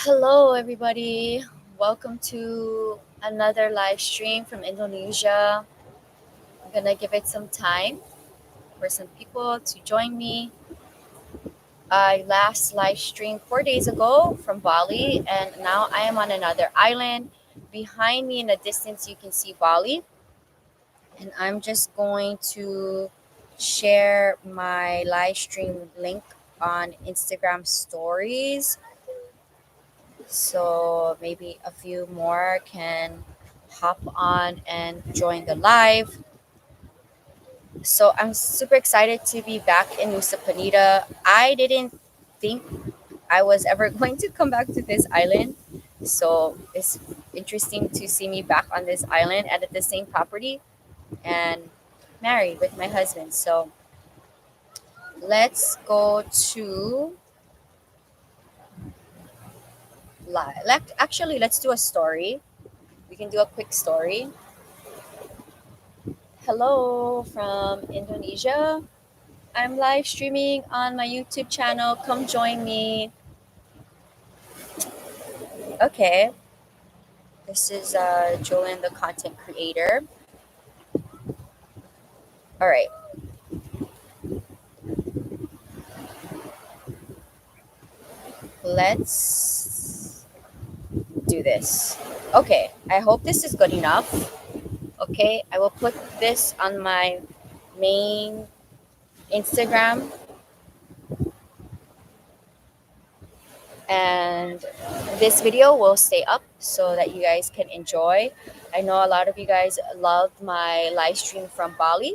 Hello, everybody. Welcome to another live stream from Indonesia. I'm gonna give it some time for some people to join me. I last live streamed 4 days ago from Bali, and now I am on another island. Behind me in the distance, you can see Bali, and I'm just going to share my live stream link on Instagram stories so maybe a few more can hop on and join the live. So I'm super excited to be back in Nusa Penida. I didn't think I was ever going to come back to this island. So it's interesting to see me back on this island and at the same property and married with my husband. So let's go to live. Actually, let's do a story. We can do a quick story. Hello from Indonesia. I'm live streaming on my YouTube channel. Come join me. Okay, this is Julian, the content creator. All right, let's do this. Okay, I hope this is good enough. Okay, I will put this on my main Instagram, and this video will stay up so that you guys can enjoy. I know a lot of you guys loved my live stream from Bali,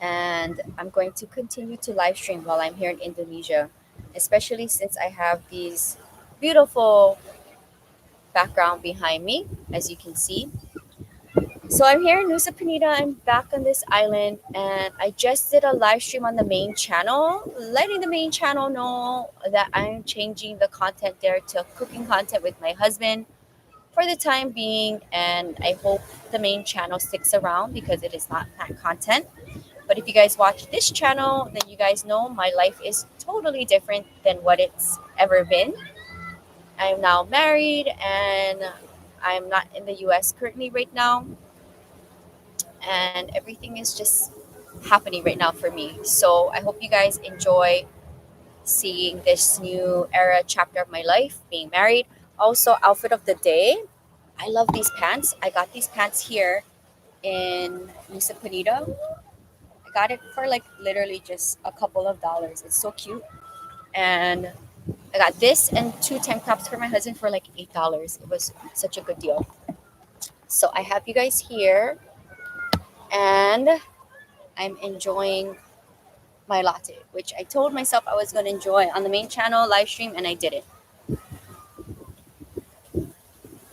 and I'm going to continue to live stream while I'm here in Indonesia, especially since I have these beautiful background behind me, as you can see. So I'm here in Nusa Penida. I'm back on this island, and I just did a live stream on the main channel, letting the main channel know that I'm changing the content there to cooking content with my husband for the time being, and I hope the main channel sticks around because it is not that content. But if you guys watch this channel, then you guys know my life is totally different than what it's ever been. I'm now married and I'm not in the US currently right now. And everything is just happening right now for me. So I hope you guys enjoy seeing this new era chapter of my life, being married. Also, outfit of the day. I love these pants. I got these pants here in Nusa Penida. I got it for like literally just a couple of dollars. It's so cute. And I got this and two tank tops for my husband for like $8. It was such a good deal. So I have you guys here and I'm enjoying my latte, which I told myself I was going to enjoy on the main channel live stream and I did it.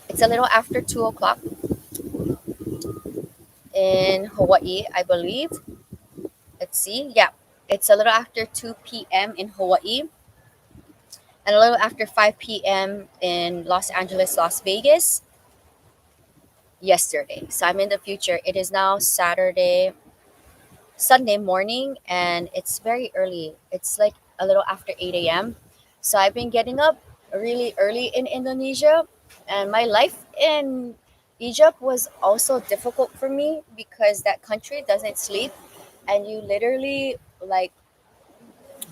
It's a little after 2 o'clock in Hawaii, I believe. Let's see. Yeah, it's a little after 2 p.m. in Hawaii and a little after 5 p.m. in Los Angeles, Las Vegas yesterday. So I'm in the future. It is now Sunday morning, and it's very early. It's like a little after 8 a.m. So I've been getting up really early in Indonesia, and my life in Egypt was also difficult for me because that country doesn't sleep, and you literally like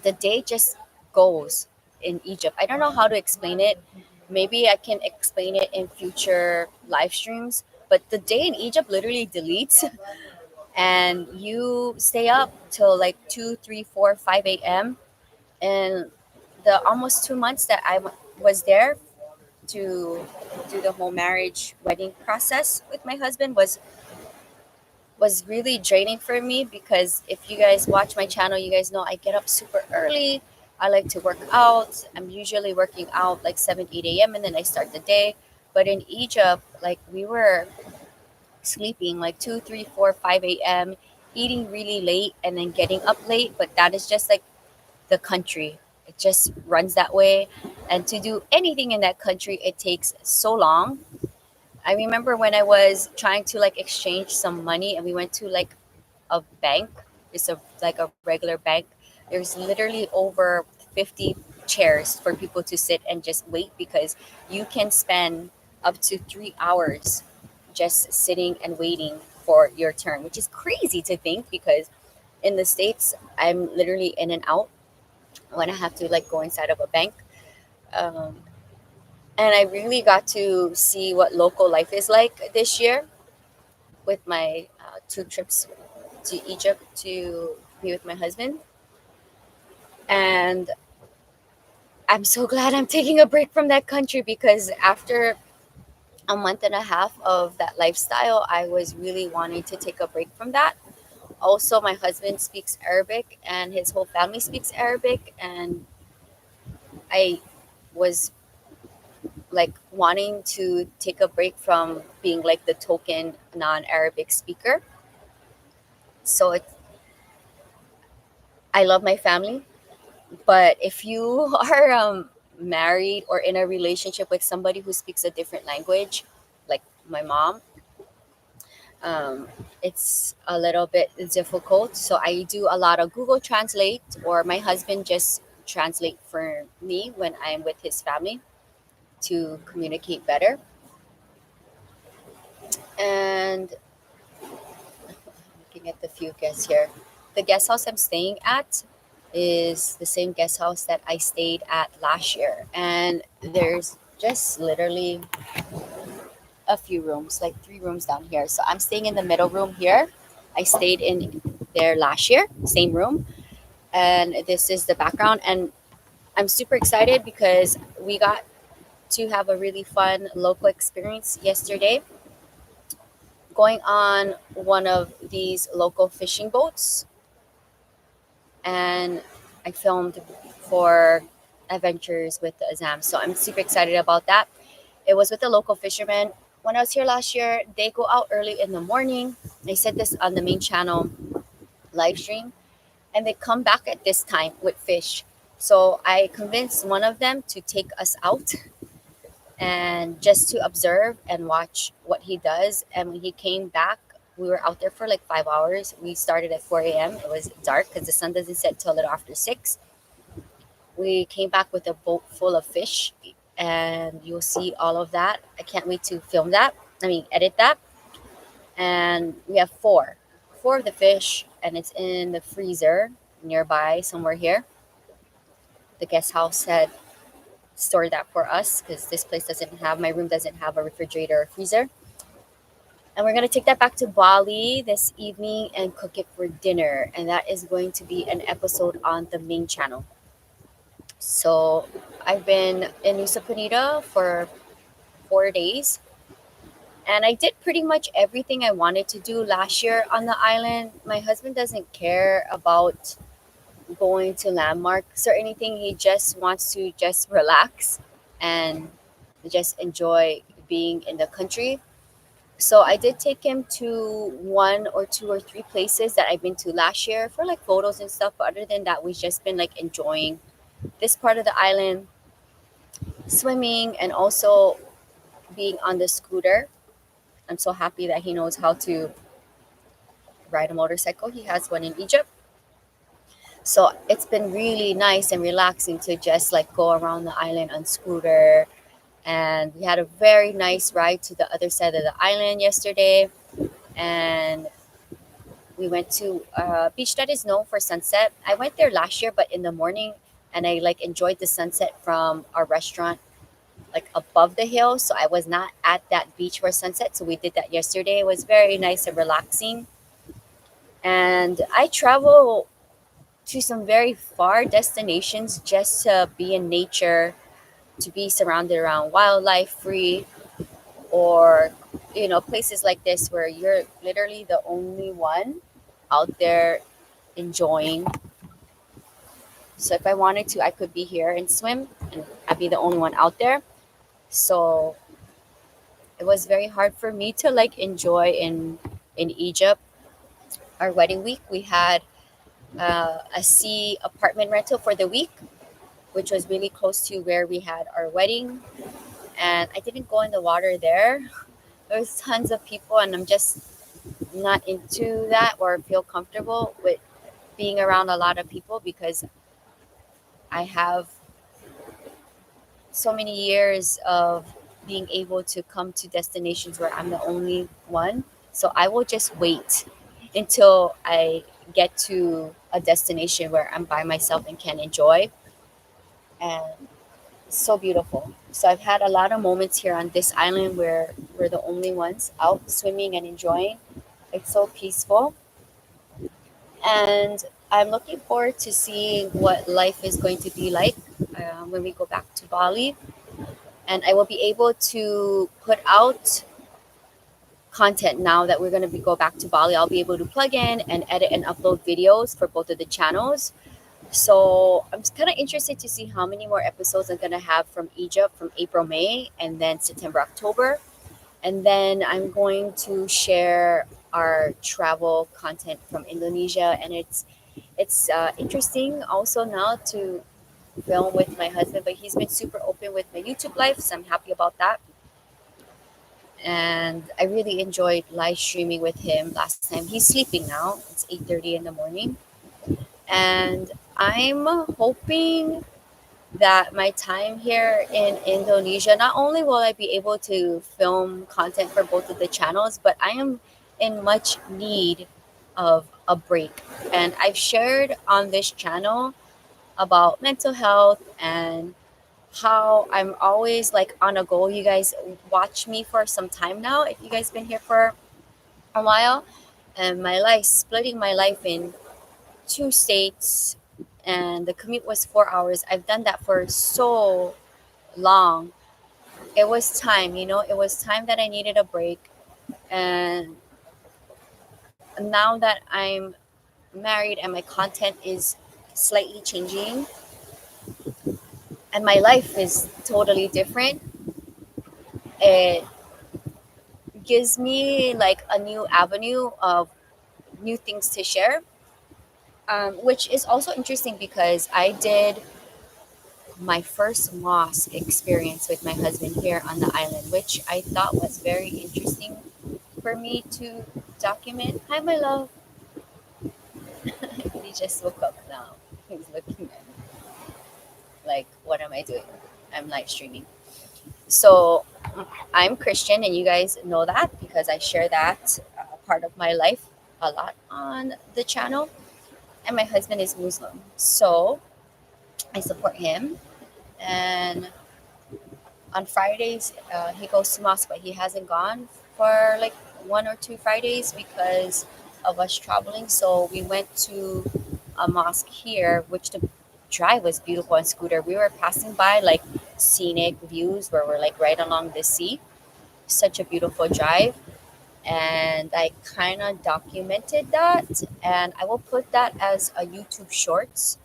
the day just goes in Egypt. I don't know how to explain it. Maybe I can explain it in future live streams. But the day in Egypt literally deletes, and you stay up till like 2, 3, 4, 5 a.m. And the almost 2 months that was there to do the whole marriage wedding process with my husband was really draining for me because if you guys watch my channel, you guys know I get up super early. I like to work out. I'm usually working out like 7, 8 a.m. and then I start the day. But in Egypt, like we were sleeping like 2, 3, 4, 5 a.m., eating really late and then getting up late. But that is just like the country. It just runs that way. And to do anything in that country, it takes so long. I remember when I was trying to like exchange some money and we went to like a bank. It's a like a regular bank. There's literally over 50 chairs for people to sit and just wait, because you can spend up to 3 hours just sitting and waiting for your turn, which is crazy to think, because in the States, I'm literally in and out when I have to like go inside of a bank. Um, and I really got to see what local life is like this year with my two trips to Egypt to be with my husband. And I'm so glad I'm taking a break from that country, because after a month and a half of that lifestyle, I was really wanting to take a break from that. Also, my husband speaks Arabic and his whole family speaks Arabic, and I was like wanting to take a break from being like the token non-Arabic speaker. So I love my family, but if you are married or in a relationship with somebody who speaks a different language, like my mom, um, it's a little bit difficult. So I do a lot of Google Translate, or my husband just translate for me when I'm with his family to communicate better. And looking at the few guests here, the guest house I'm staying at is the same guest house that I stayed at last year, and there's just literally a few rooms, like 3 rooms down here. So I'm staying in the middle room here. I stayed in there last year, same room, and this is the background. And I'm super excited because we got to have a really fun local experience yesterday, going on one of these local fishing boats, and I filmed for Adventures with the Azam. So I'm super excited about that. It was with the local fishermen. When I was here last year, they go out early in the morning. They said this on the main channel live stream, and they come back at this time with fish. So I convinced one of them to take us out and just to observe and watch what he does. And when he came back, we were out there for like 5 hours. We started at 4 a.m. It was dark because the sun doesn't set till a little after 6. We came back with a boat full of fish, and you'll see all of that. I can't wait to film that. I mean, edit that. And we have four of the fish, and it's in the freezer nearby somewhere here. The guest house had stored that for us because this place doesn't have, my room doesn't have a refrigerator or freezer. And we're going to take that back to Bali this evening and cook it for dinner. And that is going to be an episode on the main channel. So I've been in Nusa Penida for 4 days, and I did pretty much everything I wanted to do last year on the island. My husband doesn't care about going to landmarks or anything. He just wants to just relax and just enjoy being in the country. So I did take him to one or two or three places that I've been to last year for like photos and stuff. But other than that, we've just been like enjoying this part of the island, swimming, and also being on the scooter. I'm so happy that he knows how to ride a motorcycle. He has one in Egypt. So it's been really nice and relaxing to just like go around the island on scooter. And we had a very nice ride to the other side of the island yesterday. And we went to a beach that is known for sunset. I went there last year, but in the morning, and I like enjoyed the sunset from our restaurant like above the hill. So I was not at that beach for sunset. So we did that yesterday. It was very nice and relaxing. And I travel to some very far destinations just to be in nature, to be surrounded around wildlife free, or places like this where you're literally the only one out there enjoying. So if I wanted to, I could be here and swim, and I'd be the only one out there. So it was very hard for me to like enjoy in Egypt. Our wedding week, we had a sea apartment rental for the week, which was really close to where we had our wedding. And I didn't go in the water there. There was tons of people, and I'm just not into that or feel comfortable with being around a lot of people, because I have so many years of being able to come to destinations where I'm the only one. So I will just wait until I get to a destination where I'm by myself and can enjoy. And it's so beautiful. So I've had a lot of moments here on this island where we're the only ones out swimming and enjoying. It's so peaceful. And I'm looking forward to seeing what life is going to be like when we go back to Bali. And I will be able to put out content now that we're going to be go back to Bali. I'll be able to plug in and edit and upload videos for both of the channels. So I'm kind of interested to see how many more episodes I'm going to have from Egypt from April, May, and then September, October. And then I'm going to share our travel content from Indonesia. And it's interesting also now to film with my husband, but he's been super open with my YouTube life, so I'm happy about that. And I really enjoyed live streaming with him last time. He's sleeping now. It's 8:30 in the morning, and I'm hoping that my time here in Indonesia, not only will I be able to film content for both of the channels, but I am in much need of a break. And I've shared on this channel about mental health and how I'm always like on a go. You guys watch me for some time now. If you guys been here for a while, and my life splitting my life in two states, and the commute was 4 hours. I've done that for so long. It was time, it was time that I needed a break. And now that I'm married and my content is slightly changing and my life is totally different, it gives me like a new avenue of new things to share, which is also interesting because I did my first mosque experience with my husband here on the island, which I thought was very interesting for me to document. Hi, my love. He just woke up now. He's looking at me like, what am I doing? I'm live streaming. So I'm Christian, and you guys know that because I share that part of my life a lot on the channel. And my husband is Muslim. So I support him. And on Fridays, he goes to mosque, but he hasn't gone for like 1 or 2 Fridays because of us traveling. So we went to a mosque here, which the drive was beautiful on scooter. We were passing by like scenic views where we're like right along the sea. Such a beautiful drive. And I kind of documented that. And I will put that as a YouTube shorts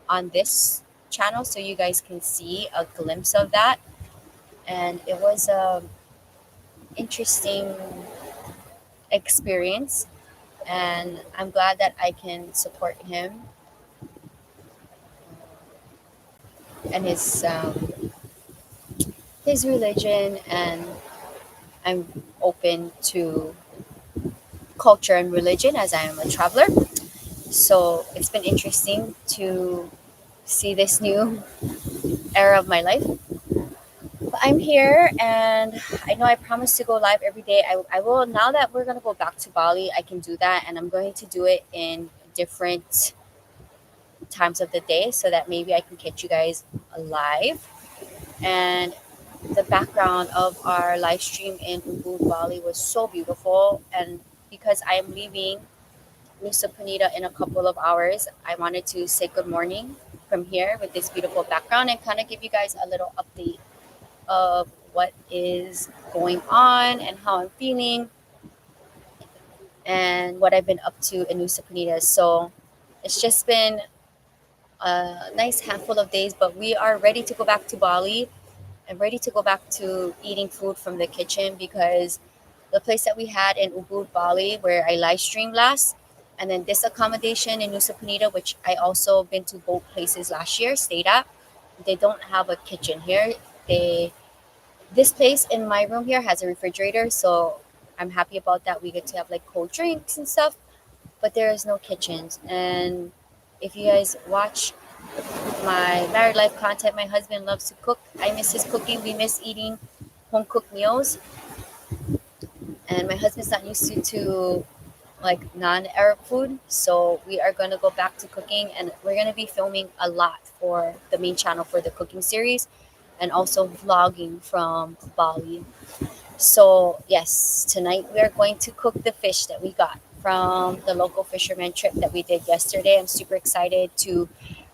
on this channel so you guys can see a glimpse of that. And it was a interesting experience, and I'm glad that I can support him and his religion, and I'm open to culture and religion as I am a traveler. So it's been interesting to see this new era of my life. But I'm here, and I know I promised to go live every day. I will, now that we're going to go back to Bali, I can do that, and I'm going to do it in different times of the day so that maybe I can catch you guys live. And the background of our live stream in Ubud, Bali was so beautiful. And because I am leaving Nusa Penida in a couple of hours, I wanted to say good morning from here with this beautiful background and kind of give you guys a little update of what is going on and how I'm feeling and what I've been up to in Nusa Penida. So it's just been a nice handful of days, but we are ready to go back to Bali and ready to go back to eating food from the kitchen because the place that we had in Ubud, Bali, where I live streamed last, and then this accommodation in Nusa Penida, which I also been to both places last year, stayed at, they don't have a kitchen here. They This place in my room here has a refrigerator, so I'm happy about that. We get to have like cold drinks and stuff, but there is no kitchens. And if you guys watch my married life content. My husband loves to cook. I miss his cooking. We miss eating home cooked meals. And my husband's not used to like non-Arab food. So we are going to go back to cooking, and we're going to be filming a lot for the main channel for the cooking series, and also vlogging from Bali. So yes, tonight we are going to cook the fish that we got from the local fisherman trip that we did yesterday. I'm super excited to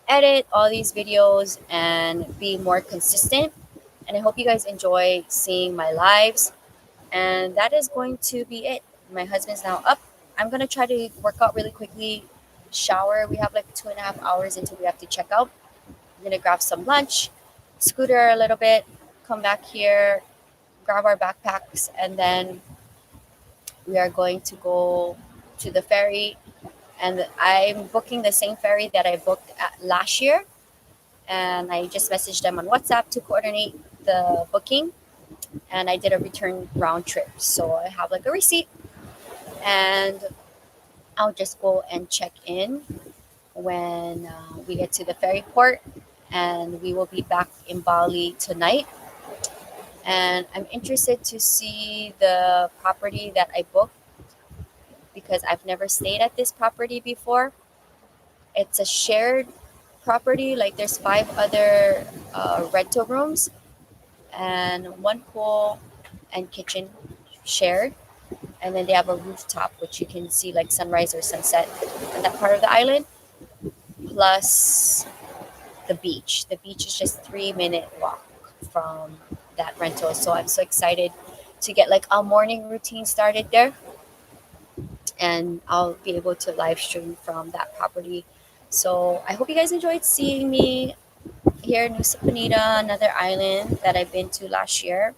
edit all these videos and be more consistent. And I hope you guys enjoy seeing my lives. And that is going to be it. My husband's now up. I'm going to try to work out really quickly, shower. We have like 2.5 hours until we have to check out. I'm going to grab some lunch, scooter a little bit, come back here, grab our backpacks, and then we are going to go to the ferry. And I'm booking the same ferry that I booked last year. And I just messaged them on WhatsApp to coordinate the booking. And I did a return round trip. So I have like a receipt, and I'll just go and check in when we get to the ferry port. And we will be back in Bali tonight. And I'm interested to see the property that I booked because I've never stayed at this property before. It's a shared property, like there's five other rental rooms and one pool and kitchen shared. And then they have a rooftop which you can see like sunrise or sunset on that part of the island, plus the beach. The beach is just 3 minute walk from that rental. So I'm so excited to get like a morning routine started there, and I'll be able to live stream from that property. So I hope you guys enjoyed seeing me here in Nusa Penida, another island that I've been to last year.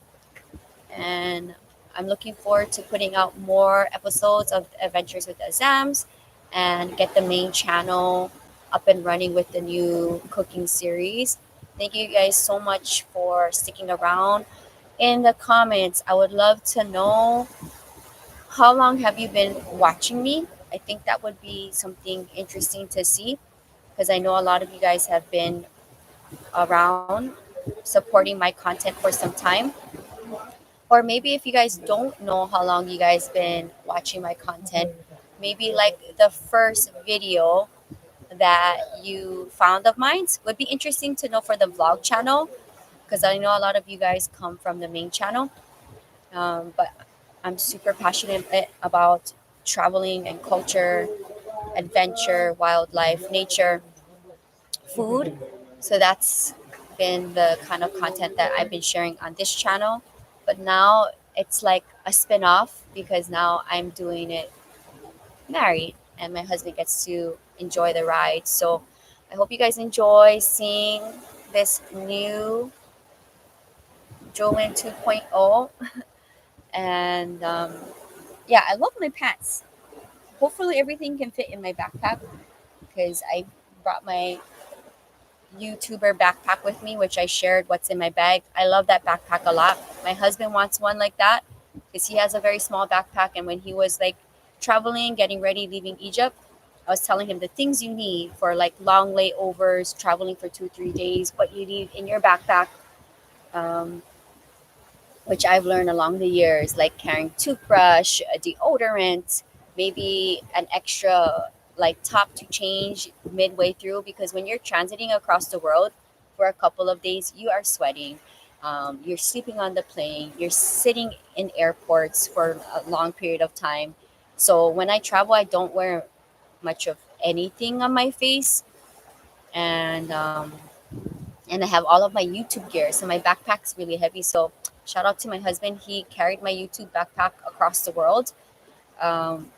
And I'm looking forward to putting out more episodes of Adventures with Azams and get the main channel up and running with the new cooking series. Thank you guys so much for sticking around. In the comments, I would love to know, how long have you been watching me? I think that would be something interesting to see because I know a lot of you guys have been around supporting my content for some time. Or maybe if you guys don't know how long you guys been watching my content, maybe like the first video that you found of mine would be interesting to know for the vlog channel, because I know a lot of you guys come from the main channel. But I'm super passionate about traveling and culture, adventure, wildlife, nature, food. So that's been the kind of content that I've been sharing on this channel. But now it's like a spin off because now I'm doing it married and my husband gets to enjoy the ride. So I hope you guys enjoy seeing this new Jolin 2.0. And yeah, I love my pants. Hopefully, everything can fit in my backpack because I brought my YouTuber backpack with me, which I shared what's in my bag. I love that backpack a lot. My husband wants one like that because he has a very small backpack. And when he was like traveling, getting ready, leaving Egypt, I was telling him the things you need for like long layovers, traveling for 2, 3 days, what you need in your backpack. Um, which I've learned along the years, like carrying toothbrush, a deodorant, maybe an extra like top to change midway through, because when you're transiting across the world for a couple of days, you are sweating. You're sleeping on the plane. You're sitting in airports for a long period of time. So when I travel, I don't wear much of anything on my face, and and I have all of my YouTube gear. So my backpack's really heavy. So shout out to my husband. He carried my YouTube backpack across the world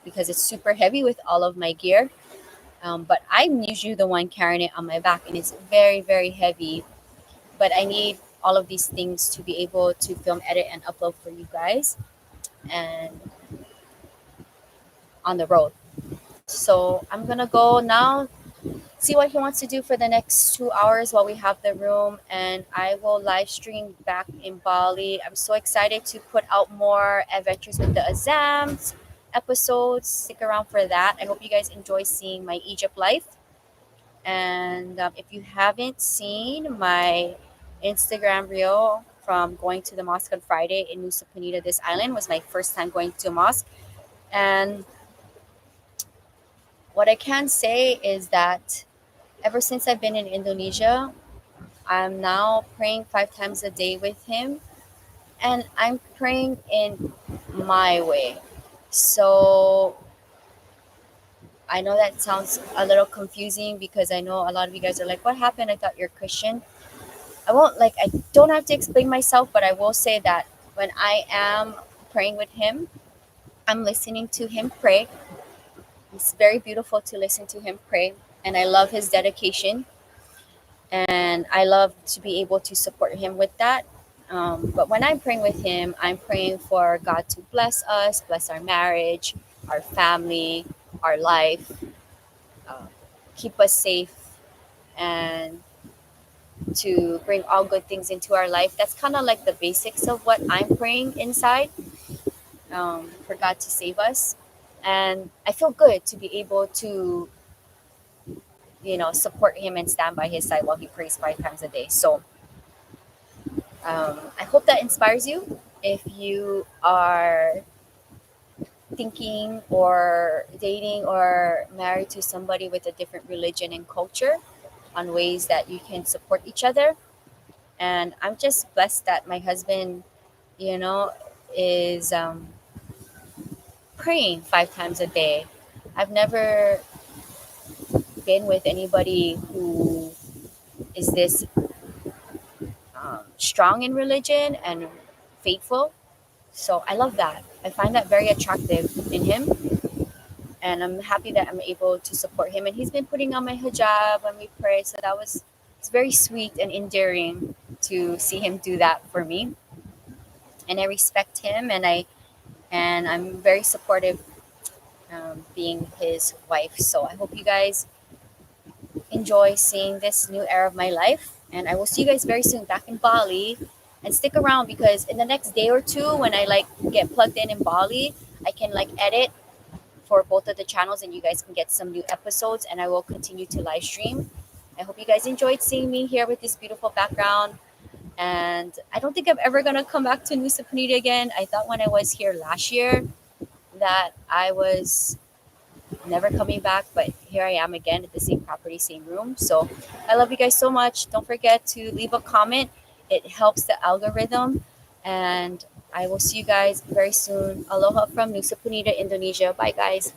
because it's super heavy with all of my gear. But I'm usually the one carrying it on my back, and it's very, very heavy. But I need all of these things to be able to film, edit, and upload for you guys and on the road. So I'm gonna go now, see what he wants to do for the next 2 hours while we have the room, and I will live stream back in Bali. I'm so excited to put out more Adventures with the Azams episodes. Stick around for that. I hope you guys enjoy seeing my Egypt life. And if you haven't seen my Instagram reel from going to the mosque on Friday in Nusa Penida, this island was my first time going to a mosque. And what I can say is that ever since I've been in Indonesia, I'm now praying 5 times a day with him, and I'm praying in my way. So I know that sounds a little confusing because I know a lot of you guys are like, "What happened? I thought you're Christian." I don't have to explain myself, but I will say that when I am praying with him, I'm listening to him pray. It's very beautiful to listen to him pray, and I love his dedication, and I love to be able to support him with that. But when I'm praying with him, I'm praying for God to bless us, bless our marriage, our family, our life, uh, keep us safe, and to bring all good things into our life. That's kind of like the basics of what I'm praying inside, for God to save us. And I feel good to be able to, support him and stand by his side while he prays 5 times a day. So I hope that inspires you. If you are thinking or dating or married to somebody with a different religion and culture, on ways that you can support each other. And I'm just blessed that my husband, you know, is praying 5 times a day. I've never been with anybody who is this strong in religion and faithful. So I love that. I find that very attractive in him. And I'm happy that I'm able to support him. And he's been putting on my hijab when we pray. So it's very sweet and endearing to see him do that for me. And I respect him, and I'm very supportive, being his wife. So I hope you guys enjoy seeing this new era of my life. And I will see you guys very soon back in Bali. And stick around because in the next day or two, when I get plugged in Bali, I can edit for both of the channels, and you guys can get some new episodes. And I will continue to live stream. I hope you guys enjoyed seeing me here with this beautiful background. And I don't think I'm ever gonna come back to Nusa Penida again. I thought when I was here last year that I was never coming back, but here I am again at the same property, same room. So I love you guys so much. Don't forget to leave a comment, it helps the algorithm. And I will see you guys very soon. Aloha from Nusa Penida, Indonesia. Bye, guys.